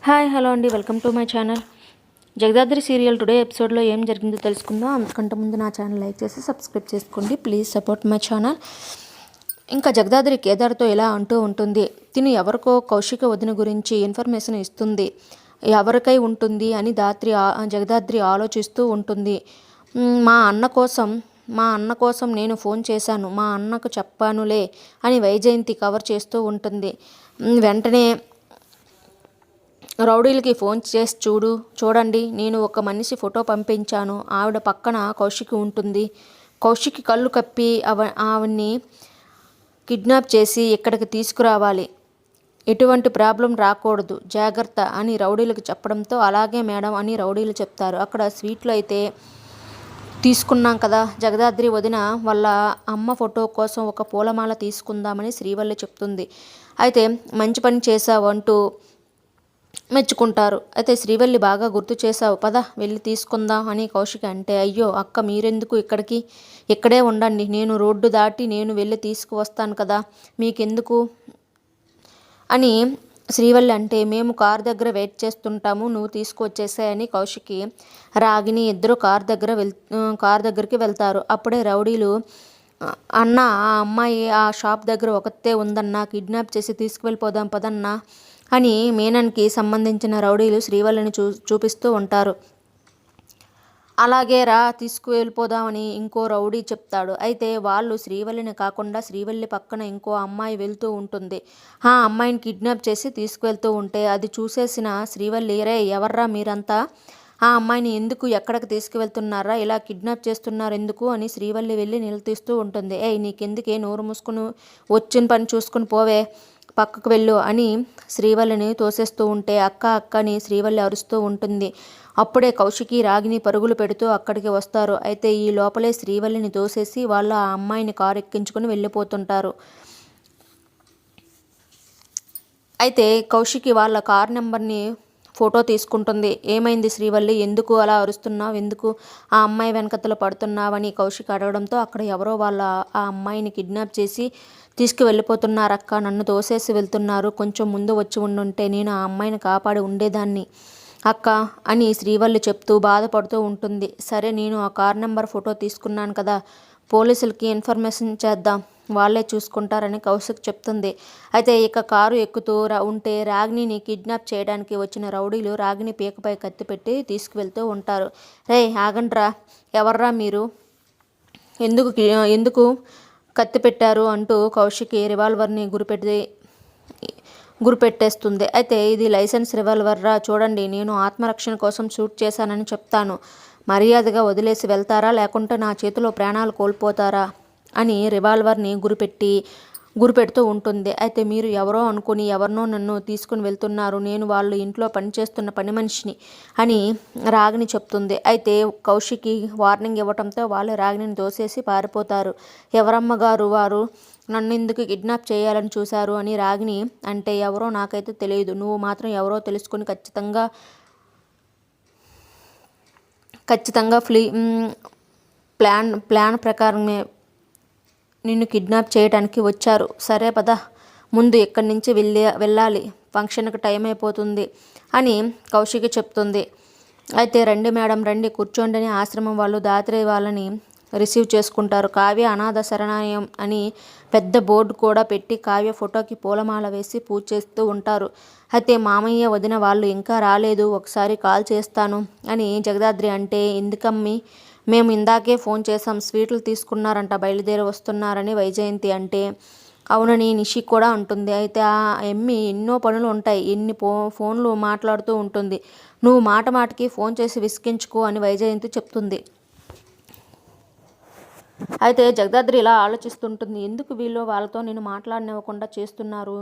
Hi hello అండి, welcome to my channel. Jagadhatri serial today ఎపిసోడ్లో ఏం జరిగిందో తెలుసుకుందాం. అంతకంటే ముందు నా ఛానల్ లైక్ చేసి సబ్స్క్రైబ్ చేసుకోండి. Please support my channel. ఇంకా జగదాద్రి కేదార్తో ఇలా అంటూ ఉంటుంది. తిను ఎవరికో కౌశిక వదిన గురించి ఇన్ఫర్మేషన్ ఇస్తుంది. ఎవరికై ఉంటుంది అని జగదాద్రి ఆలోచిస్తూ ఉంటుంది. మా అన్న కోసం నేను ఫోన్ చేశాను, మా అన్నకు చెప్పానులే అని వైజయంతి కవర్ చేస్తూ ఉంటుంది. వెంటనే రౌడీలకి ఫోన్ చేసి చూడండి, నేను ఒక మనిషి ఫోటో పంపించాను, ఆవిడ పక్కన కౌశికి ఉంటుంది. కౌశికి కళ్ళు కప్పి ఆవిడ్ని కిడ్నాప్ చేసి ఇక్కడికి తీసుకురావాలి, ఎటువంటి ప్రాబ్లం రాకూడదు, జాగ్రత్త అని రౌడీలకు చెప్పడంతో అలాగే మేడం అని రౌడీలు చెప్తారు. అక్కడ స్వీట్లో అయితే తీసుకున్నాం కదా, జగదాద్రి వదిన వాళ్ళ అమ్మ ఫోటో కోసం ఒక పూలమాల తీసుకుందామని శ్రీవల్లి చెప్తుంది. అయితే మంచి పని చేశావు అంటూ మెచ్చుకుంటారు. అయితే శ్రీవల్లి బాగా గుర్తు చేశావు, పద వెళ్ళి తీసుకుందాం అని కౌశిక అంటే, అయ్యో అక్క మీరెందుకు ఇక్కడే ఉండండి, నేను రోడ్డు దాటి నేను వెళ్ళి తీసుకువస్తాను కదా, మీకెందుకు అని శ్రీవల్లి అంటే, మేము కార్ దగ్గర వెయిట్ చేస్తుంటాము, నువ్వు తీసుకువచ్చేసాయని కౌశికి రాగిని ఇద్దరు కార్ దగ్గరికి వెళ్తారు. అప్పుడే రౌడీలు, అన్న ఆ అమ్మాయి ఆ షాప్ దగ్గర ఒకతే ఉందన్నా, కిడ్నాప్ చేసి తీసుకువెళ్ళిపోదాం పదన్నా అని మీనన్కి సంబంధించిన రౌడీలు శ్రీవల్లిని చూపిస్తూ ఉంటారు. అలాగే రా తీసుకువెళ్ళిపోదామని ఇంకో రౌడీ చెప్తాడు. అయితే వాళ్ళు శ్రీవల్లిని కాకుండా శ్రీవల్లి పక్కన ఇంకో అమ్మాయి వెళ్తూ ఉంటుంది. ఆ అమ్మాయిని కిడ్నాప్ చేసి తీసుకువెళ్తూ ఉంటే అది చూసేసిన శ్రీవల్లి, రే ఎవర్రా మీరంతా, ఆ అమ్మాయిని ఎందుకు ఎక్కడికి తీసుకువెళ్తున్నారా, ఇలా కిడ్నాప్ చేస్తున్నారు ఎందుకు అని శ్రీవల్లి వెళ్ళి నిలదీస్తూ ఉంటుంది. నీకెందుకే, నోరు మూసుకుని వచ్చిన పని చూసుకుని పోవే, పక్కకు వెళ్ళు అని శ్రీవల్లిని తోసేస్తూ ఉంటే అక్కని శ్రీవల్లి అరుస్తూ ఉంటుంది. అప్పుడే కౌశికి రాగిని పరుగులు పెడుతూ అక్కడికి వస్తారు. అయితే ఈ లోపలే శ్రీవల్లిని తోసేసి వాళ్ళు ఆ అమ్మాయిని కారు ఎక్కించుకుని వెళ్ళిపోతుంటారు. అయితే కౌశికి వాళ్ళ కార్ నెంబర్ని ఫోటో తీసుకుంటుంది. ఏమైంది శ్రీవల్లి, ఎందుకు అలా అరుస్తున్నావు, ఎందుకు ఆ అమ్మాయి వెనకతలు పడుతున్నావని కౌశిక్ అడగడంతో, అక్కడ ఎవరో ఆ అమ్మాయిని కిడ్నాప్ చేసి తీసుకువెళ్ళిపోతున్నారక్క, నన్ను తోసేసి వెళ్తున్నారు, కొంచెం ముందు వచ్చి ఉండుంటే నేను ఆ అమ్మాయిని కాపాడి ఉండేదాన్ని అక్క అని శ్రీవల్లి చెప్తూ బాధపడుతూ ఉంటుంది. సరే నేను ఆ కార్ నెంబర్ ఫోటో తీసుకున్నాను కదా, పోలీసులకి ఇన్ఫర్మేషన్ చేద్దాం, వాళ్ళే చూసుకుంటారని కౌశిక్ చెప్తుంది. అయితే ఇక కారు ఎక్కుతూ ఉంటే రాగిణిని కిడ్నాప్ చేయడానికి వచ్చిన రౌడీలు రాగిణి పీకపై కత్తి పెట్టి తీసుకువెళ్తూ ఉంటారు. రే ఆగండ్రా, ఎవర్రా మీరు, ఎందుకు కత్తి పెట్టారు అంటూ కౌశికి రివాల్వర్ని గురిపెట్టేస్తుంది. అయితే ఇది లైసెన్స్ రివాల్వర్రా, చూడండి నేను ఆత్మరక్షణ కోసం షూట్ చేశానని చెప్తాను, మర్యాదగా వదిలేసి వెళ్తారా లేకుంటే నా చేతిలో ప్రాణాలు కోల్పోతారా అని రివాల్వర్ని గురిపెడుతూ ఉంటుంది. అయితే మీరు ఎవరో అనుకుని ఎవరినో నన్ను తీసుకుని వెళ్తున్నారు, నేను వాళ్ళు ఇంట్లో పనిచేస్తున్న పని మనిషిని అని రాగిని చెప్తుంది. అయితే కౌశికి వార్నింగ్ ఇవ్వడంతో వాళ్ళు రాగిని దోసేసి పారిపోతారు. ఎవరమ్మగారు వారు నన్ను ఎందుకు కిడ్నాప్ చేయాలని చూశారు అని రాగిని అంటే, ఎవరో నాకైతే తెలియదు, నువ్వు మాత్రం ఎవరో తెలుసుకుని ఖచ్చితంగా ప్లాన్ ప్రకారమే నిన్ను కిడ్నాప్ చేయడానికి వచ్చారు. సరే పద, ముందు ఇక్కడి నుంచి వెళ్ళాలి, ఫంక్షన్కి టైం అయిపోతుంది అని కౌశికి చెప్తుంది. అయితే రండి మేడం రండి కూర్చోండి అని ఆశ్రమం వాళ్ళు దాత్రి వాళ్ళని రిసీవ్ చేసుకుంటారు. కావ్య అనాథ శరణాలయం అని పెద్ద బోర్డు కూడా పెట్టి కావ్య ఫోటోకి పూలమాల వేసి పూజ చేస్తూ ఉంటారు. అయితే మామయ్య వదిన వాళ్ళు ఇంకా రాలేదు, ఒకసారి కాల్ చేస్తాను అని జగదాద్రి అంటే, ఎందుకమ్మి, మేము ఇందాకే ఫోన్ చేసాం, స్వీట్లు తీసుకున్నారంట, బయలుదేరి వస్తున్నారని వైజయంతి అంటే, అవునని నిషి కూడా అంటుంది. అయితే ఆ ఎమ్మి ఎన్నో పనులు ఉంటాయి, ఎన్ని ఫోన్లు మాట్లాడుతూ ఉంటుంది, నువ్వు మాటకి ఫోన్ చేసి విసిగించుకో అని వైజయంతి చెప్తుంది. అయితే జగదాద్రి ఇలా ఆలోచిస్తుంటుంది, ఎందుకు వీళ్ళు వాళ్ళతో నేను మాట్లాడనివ్వకుండా చేస్తున్నారు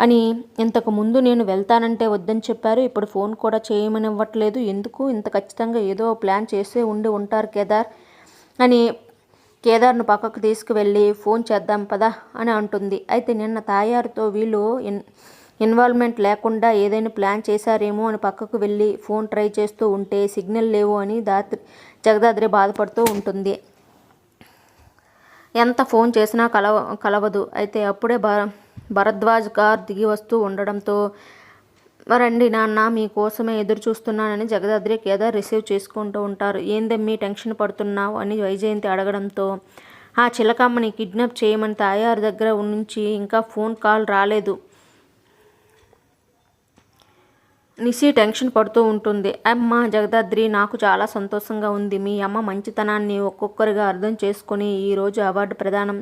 అని, ఇంతకు ముందు నేను వెళ్తానంటే వద్దని చెప్పారు, ఇప్పుడు ఫోన్ కూడా చేయమనివ్వట్లేదు, ఎందుకు ఇంత ఖచ్చితంగా ఏదో ప్లాన్ చేసే ఉంటారు కేదార్ అని కేదార్ను పక్కకు తీసుకువెళ్ళి ఫోన్ చేద్దాం పదా అని అంటుంది. అయితే నిన్న తాయారుతో వీళ్ళు ఇన్వాల్వ్మెంట్ లేకుండా ఏదైనా ప్లాన్ చేశారేమో అని పక్కకు వెళ్ళి ఫోన్ ట్రై చేస్తూ ఉంటే సిగ్నల్ లేవు అని జగదాద్రి బాధపడుతూ ఉంటుంది. ఎంత ఫోన్ చేసినా కలవదు. అయితే అప్పుడే భరద్వాజ్ కార్ దిగి వస్తూ ఉండడంతో రండి నాన్న, మీకోసమే ఎదురు చూస్తున్నానని జగదాద్రి కేదార్ రిసీవ్ చేసుకుంటూ ఉంటారు. ఏందమ్మీ టెన్షన్ పడుతున్నావు అని వైజయంతి అడగడంతో, ఆ చిలకమ్మని కిడ్నాప్ చేయమని తాయారు దగ్గర నుంచి ఇంకా ఫోన్ కాల్ రాలేదు. నిశి టెన్షన్ పడుతూ ఉంటుంది. అమ్మ జగదాద్రి, నాకు చాలా సంతోషంగా ఉంది. మీ అమ్మ మంచితనాన్ని ఒక్కొక్కరిగా అర్థం చేసుకొని ఈరోజు అవార్డు ప్రదానం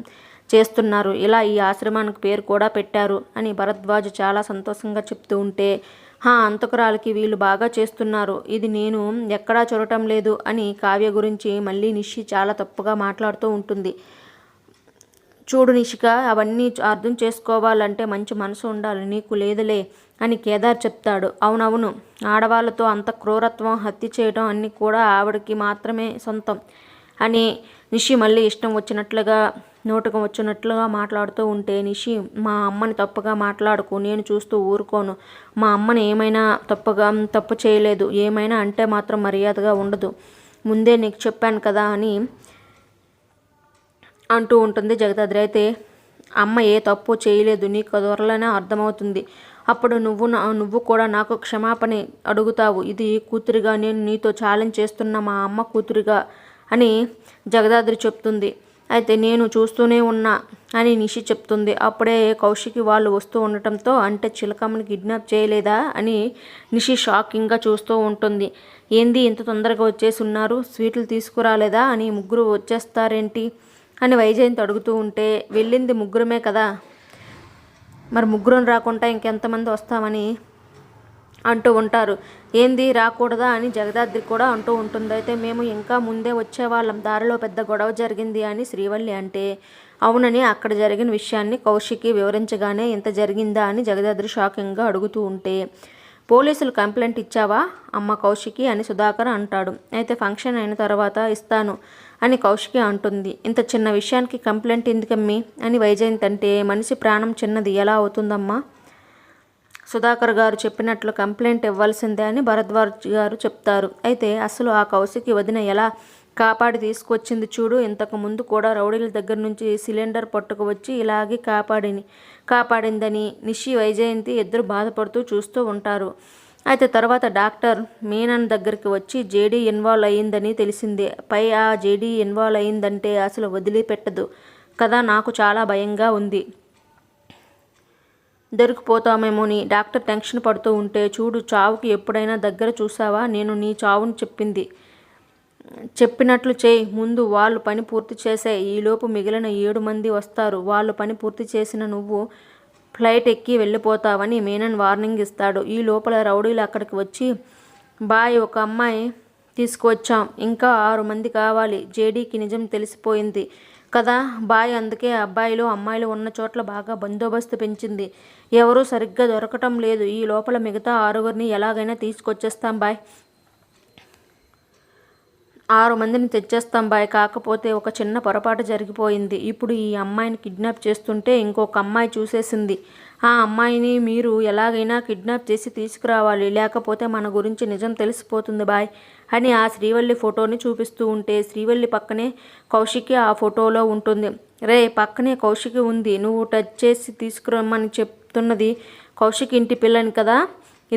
చేస్తున్నారు. ఇలా ఈ ఆశ్రమానికి పేరు కూడా పెట్టారు అని భరద్వాజ్ చాలా సంతోషంగా చెప్తూ ఉంటే, అంతకురాలకి వీళ్ళు బాగా చేస్తున్నారు, ఇది నేను ఎక్కడా చూడటం లేదు అని కావ్య గురించి మళ్ళీ నిషి చాలా తప్పుగా మాట్లాడుతూ ఉంటుంది. చూడు నిషిక, అవన్నీ అర్థం చేసుకోవాలంటే మంచి మనసు ఉండాలి, నీకు లేదులే అని కేదార్ చెప్తాడు. అవునవును, ఆడవాళ్ళతో అంత క్రూరత్వం, హత్య చేయడం అన్నీ కూడా ఆవిడకి మాత్రమే సొంతం అని నిషి మళ్ళీ ఇష్టం వచ్చినట్లుగా నోటుకు వచ్చినట్లుగా మాట్లాడుతూ ఉంటే, నిషి మా అమ్మని తప్పుగా మాట్లాడుకు, నేను చూస్తూ ఊరుకోను. మా అమ్మని ఏమైనా తప్పు చేయలేదు, ఏమైనా అంటే మాత్రం మర్యాదగా ఉండదు, ముందే నీకు చెప్పాను కదా అని అంటూ ఉంటుంది జగదాద్రి. అయితే అమ్మ ఏ తప్పు చేయలేదు, నీకు త్వరలోనే అర్థమవుతుంది. అప్పుడు నువ్వు కూడా నాకు క్షమాపణ అడుగుతావు. ఇది కూతురిగా నేను నీతో ఛాలెంజ్ చేస్తున్న మా అమ్మ కూతురిగా అని జగదాద్రి చెప్తుంది. అయితే నేను చూస్తూనే ఉన్నా అని నిషి చెప్తుంది. అప్పుడే కౌశికి వాళ్ళు వస్తూ ఉండటంతో, అంటే చిలకమ్మని కిడ్నాప్ చేయలేదా అని నిషి షాకింగ్గా చూస్తూ ఉంటుంది. ఏంది ఇంత తొందరగా వచ్చేసి ఉన్నారు, స్వీట్లు తీసుకురాలేదా అని ముగ్గురు వచ్చేస్తారేంటి అని వైజయంతి అడుగుతూ ఉంటే, వెళ్ళింది ముగ్గురమే కదా, మరి ముగ్గురం రాకుండా ఇంకెంతమంది వస్తామని అంటూ ఉంటారు. ఏంది రాకూడదా అని జగదాద్రి కూడా అంటూ ఉంటుంది. అయితే మేము ఇంకా ముందే వచ్చేవాళ్ళం, దారిలో పెద్ద గొడవ జరిగింది అని శ్రీవల్లి అంటే, అవునని అక్కడ జరిగిన విషయాన్ని కౌశికి వివరించగానే ఇంత జరిగిందా అని జగదాద్రి షాకింగ్గా అడుగుతూ ఉంటే, పోలీసులు కంప్లైంట్ ఇచ్చావా అమ్మ కౌశికి అని సుధాకర్ అంటాడు. అయితే ఫంక్షన్ అయిన తర్వాత ఇస్తాను అని కౌశికి అంటుంది. ఇంత చిన్న విషయానికి కంప్లైంట్ ఎందుకమ్మి అని వైజయంతి అంటే, మనిషి ప్రాణం చిన్నది ఎలా అవుతుందమ్మా, సుధాకర్ గారు చెప్పినట్లు కంప్లైంట్ ఇవ్వాల్సిందే అని భరద్వాజ్ గారు చెప్తారు. అయితే అసలు ఆ కౌశికి వదిన ఎలా కాపాడి తీసుకొచ్చింది చూడు, ఇంతకు ముందు కూడా రౌడీల దగ్గర నుంచి సిలిండర్ పట్టుకు వచ్చి ఇలాగే కాపాడిందని నిషి వైజయంతి ఇద్దరు బాధపడుతూ చూస్తూ ఉంటారు. అయితే తర్వాత డాక్టర్ మీనన్ దగ్గరికి వచ్చి జేడీ ఇన్వాల్వ్ అయ్యిందని తెలిసింది. ఆ జేడీ ఇన్వాల్వ్ అయ్యిందంటే అసలు వదిలిపెట్టదు కదా, నాకు చాలా భయంగా ఉంది, దొరికిపోతామేమోని డాక్టర్ టెన్షన్ పడుతూ ఉంటే, చూడు చావుకి ఎప్పుడైనా దగ్గర చూసావా, నేను నీ చావును చెప్పినట్లు చేయి, ముందు వాళ్ళు పని పూర్తి చేసే, ఈలోపు మిగిలిన 7 మంది వస్తారు, వాళ్ళు పని పూర్తి చేసిన నువ్వు ఫ్లైట్ ఎక్కి వెళ్ళిపోతావని మీనన్ వార్నింగ్ ఇస్తాడు. ఈ లోపల రౌడీలు అక్కడికి వచ్చి, బాయ్ ఒక అమ్మాయి తీసుకువచ్చాం, ఇంకా 6 మంది కావాలి, జేడీకి నిజం తెలిసిపోయింది కదా బాయ్, అందుకే అబ్బాయిలు అమ్మాయిలు ఉన్న చోట్ల బాగా బందోబస్తు పెంచింది, ఎవరూ సరిగ్గా దొరకటం లేదు, ఈ లోపల మిగతా 6గురిని ఎలాగైనా తీసుకొచ్చేస్తాం బాయ్, 6 మందిని తెచ్చేస్తాం బాయ్, కాకపోతే ఒక చిన్న పొరపాటు జరిగిపోయింది, ఇప్పుడు ఈ అమ్మాయిని కిడ్నాప్ చేస్తుంటే ఇంకొక అమ్మాయి చూసేసింది, ఆ అమ్మాయిని మీరు ఎలాగైనా కిడ్నాప్ చేసి తీసుకురావాలి, లేకపోతే మన గురించి నిజం తెలిసిపోతుంది బాయ్ అని ఆ శ్రీవల్లి ఫోటోని చూపిస్తూ ఉంటే, శ్రీవల్లి పక్కనే కౌశికి ఆ ఫోటోలో ఉంటుంది. రే పక్కనే కౌశికి ఉంది, నువ్వు టచ్ చేసి తీసుకురమ్మని చెప్తున్నది కౌశికి ఇంటి పిల్లని కదా,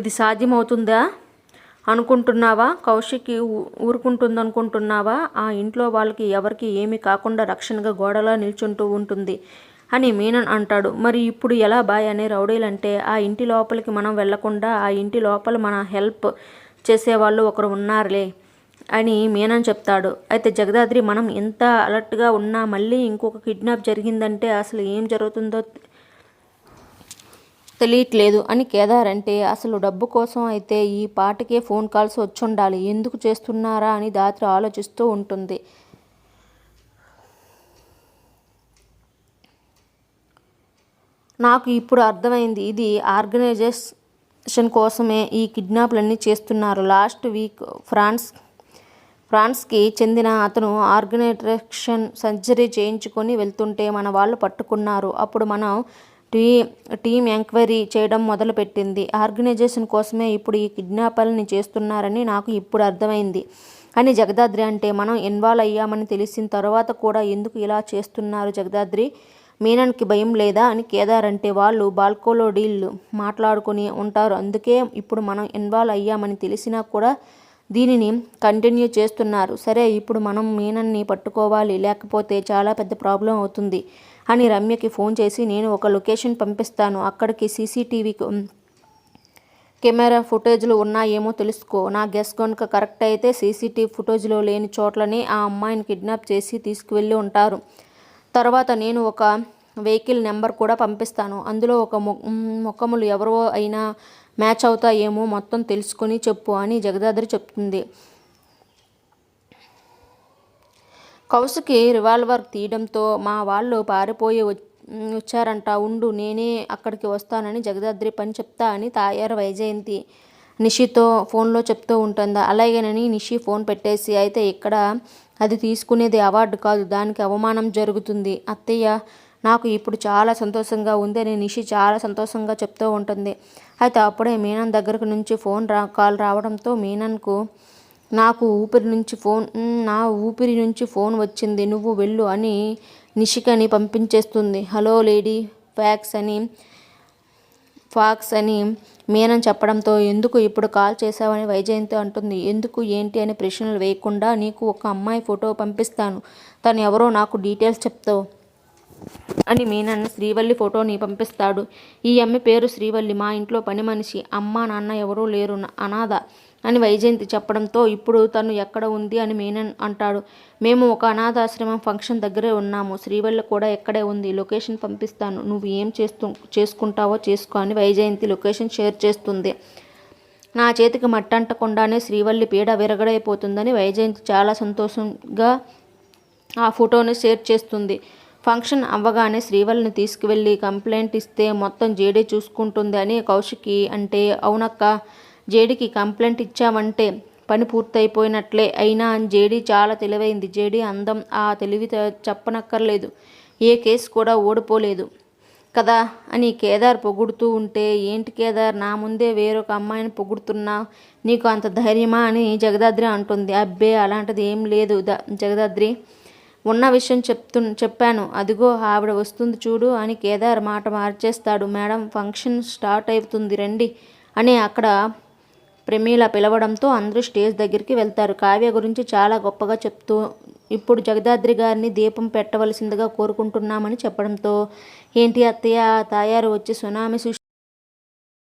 ఇది సాధ్యమవుతుందా అనుకుంటున్నావా, కౌశికి ఊరుకుంటుందనుకుంటున్నావా, ఆ ఇంట్లో వాళ్ళకి ఎవరికి ఏమీ కాకుండా రక్షణగా గోడలా నిల్చుంటూ ఉంటుంది అని మీనన్ అంటాడు. మరి ఇప్పుడు ఎలా బాయ్ అనే రౌడీలంటే, ఆ ఇంటి లోపలికి మనం వెళ్లకుండా ఆ ఇంటి లోపల మన హెల్ప్ చేసేవాళ్ళు ఒకరు ఉన్నారులే అని మీనన్ చెప్తాడు. అయితే జగదాద్రి, మనం ఎంత అలర్ట్గా ఉన్నా మళ్ళీ ఇంకొక కిడ్నాప్ జరిగిందంటే అసలు ఏం జరుగుతుందో తెలియట్లేదు అని కేదార్ అంటే, అసలు డబ్బు కోసం అయితే ఈ పాటికే ఫోన్ కాల్స్ వచ్చుండాలి, ఎందుకు చేస్తున్నారా అని దాత్రి ఆలోచిస్తూ ఉంటుంది. నాకు ఇప్పుడు అర్థమైంది, ఇది ఆర్గనైజేషన్ కోసమే ఈ కిడ్నాప్లన్నీ చేస్తున్నారు. లాస్ట్ వీక్ ఫ్రాన్స్కి చెందిన అతను ఆర్గనైజేషన్ సర్జరీ చేయించుకొని వెళ్తుంటే మన వాళ్ళు పట్టుకున్నారు. అప్పుడు మనం టీం ఎంక్వైరీ చేయడం మొదలుపెట్టింది. ఆర్గనైజేషన్ కోసమే ఇప్పుడు ఈ కిడ్నాప్లని చేస్తున్నారని నాకు ఇప్పుడు అర్థమైంది అని జగదాద్రి అంటే, మనం ఇన్వాల్వ్ అయ్యామని తెలిసిన తర్వాత కూడా ఎందుకు ఇలా చేస్తున్నారు జగదాద్రి మీనన్కి భయం లేదా అని కేదార్ అంటే, వాళ్ళు బాల్కోలో డీల్ మాట్లాడుకుని ఉంటారు, అందుకే ఇప్పుడు మనం ఇన్వాల్వ్ అయ్యామని తెలిసినా కూడా దీనిని కంటిన్యూ చేస్తున్నారు. సరే, ఇప్పుడు మనం మీనన్ని పట్టుకోవాలి, లేకపోతే చాలా పెద్ద ప్రాబ్లం అవుతుంది అని రమ్యకి ఫోన్ చేసి, నేను ఒక లొకేషన్ పంపిస్తాను, అక్కడికి సీసీటీవీ కెమెరా ఫుటేజ్లు ఉన్నాయేమో తెలుసుకో. నా గెస్ కనుక కరెక్ట్ అయితే సీసీటీవీ ఫుటేజ్లో లేని చోట్లనే ఆ అమ్మాయిని కిడ్నాప్ చేసి తీసుకువెళ్ళి ఉంటారు. తర్వాత నేను ఒక వెహికల్ నెంబర్ కూడా పంపిస్తాను, అందులో ఒక ముఖములు ఎవరో అయినా మ్యాచ్ అవుతాయేమో, మొత్తం తెలుసుకుని చెప్పు అని జగదాద్రి చెప్తుంది. కౌశికి రివాల్వర్ తీయడంతో, మా వాళ్ళు పారిపోయి వచ్చారంట, ఉండు నేనే అక్కడికి వస్తానని జగదాద్రి పని చెప్తా అని తాయారు వైజయంతి నిషితో ఫోన్లో చెప్తూ ఉంటుంది. అలాగేనని నిషి ఫోన్ పెట్టేసి, అయితే ఇక్కడ అది తీసుకునేది అవార్డు కాదు, దానికి అవమానం జరుగుతుంది అత్తయ్య, నాకు ఇప్పుడు చాలా సంతోషంగా ఉంది అని నిషి చాలా సంతోషంగా చెప్తూ ఉంటుంది. అయితే అప్పుడే మీనన్ దగ్గరకు నుంచి కాల్ రావడంతో మీనన్కు నా ఊపిరి నుంచి ఫోన్ వచ్చింది, నువ్వు వెళ్ళు అని నిషికని పంపించేస్తుంది. హలో లేడీ ఫాక్స్ అని మీనన్ చెప్పడంతో, ఎందుకు ఇప్పుడు కాల్ చేశావని వైజయంతి అంటుంది. ఎందుకు ఏంటి అని ప్రశ్నలు వేయకుండా, నీకు ఒక అమ్మాయి ఫోటో పంపిస్తాను, తను ఎవరో నాకు డీటెయిల్స్ చెప్తావు అని మీనన్ శ్రీవల్లి ఫోటోని పంపిస్తాడు. ఈ అమ్మాయి పేరు శ్రీవల్లి, మా ఇంట్లో పని మనిషి, అమ్మ నాన్న ఎవరూ లేరు, అనాథ అని వైజయంతి చెప్పడంతో, ఇప్పుడు తను ఎక్కడ ఉంది అని మీనన్ అంటాడు. మేము ఒక అనాథాశ్రమం ఫంక్షన్ దగ్గరే ఉన్నాము, శ్రీవల్లి కూడా ఎక్కడే ఉంది, లొకేషన్ పంపిస్తాను, నువ్వు ఏం చేసుకుంటావో చేసుకో అని వైజయంతి లొకేషన్ షేర్ చేస్తుంది. నా చేతికి మట్టంటకుండానే శ్రీవల్లి పీడ విరగడైపోతుందని వైజయంతి చాలా సంతోషంగా ఆ ఫోటోని షేర్ చేస్తుంది. ఫంక్షన్ అవ్వగానే శ్రీవల్లిని తీసుకువెళ్ళి కంప్లైంట్ ఇస్తే మొత్తం జేడీ చూసుకుంటుంది అని కౌశికి అంటే, అవునక్క, జేడీకి కంప్లైంట్ ఇచ్చామంటే పని పూర్తయిపోయినట్లే, అయినా జేడీ చాలా తెలివైంది, జేడీ అందం ఆ తెలివి చెప్పనక్కర్లేదు, ఏ కేసు కూడా ఓడిపోలేదు కదా అని కేదార్ పొగుడుతూ ఉంటే, ఏంటి కేదార్, నా ముందే వేరొక అమ్మాయిని పొగుడుతున్నా, నీకు అంత ధైర్యమా అని జగదాద్రి అంటుంది. అబ్బే అలాంటిది ఏం లేదు జగదాద్రి, ఉన్న విషయం చెప్పాను, అదిగో ఆవిడ వస్తుంది చూడు అని కేదార్ మాట మార్చేస్తాడు. మేడం, ఫంక్షన్ స్టార్ట్ అవుతుంది రండి అని అక్కడ ప్రమీల పిలవడంతో అందరూ స్టేజ్ దగ్గరికి వెళ్తారు. కావ్య గురించి చాలా గొప్పగా చెప్తూ, ఇప్పుడు జగదాద్రి గారిని దీపం పెట్టవలసిందిగా కోరుకుంటున్నామని చెప్పడంతో, ఏంటి అత్తయ్య, తాయారు వచ్చి సునామీ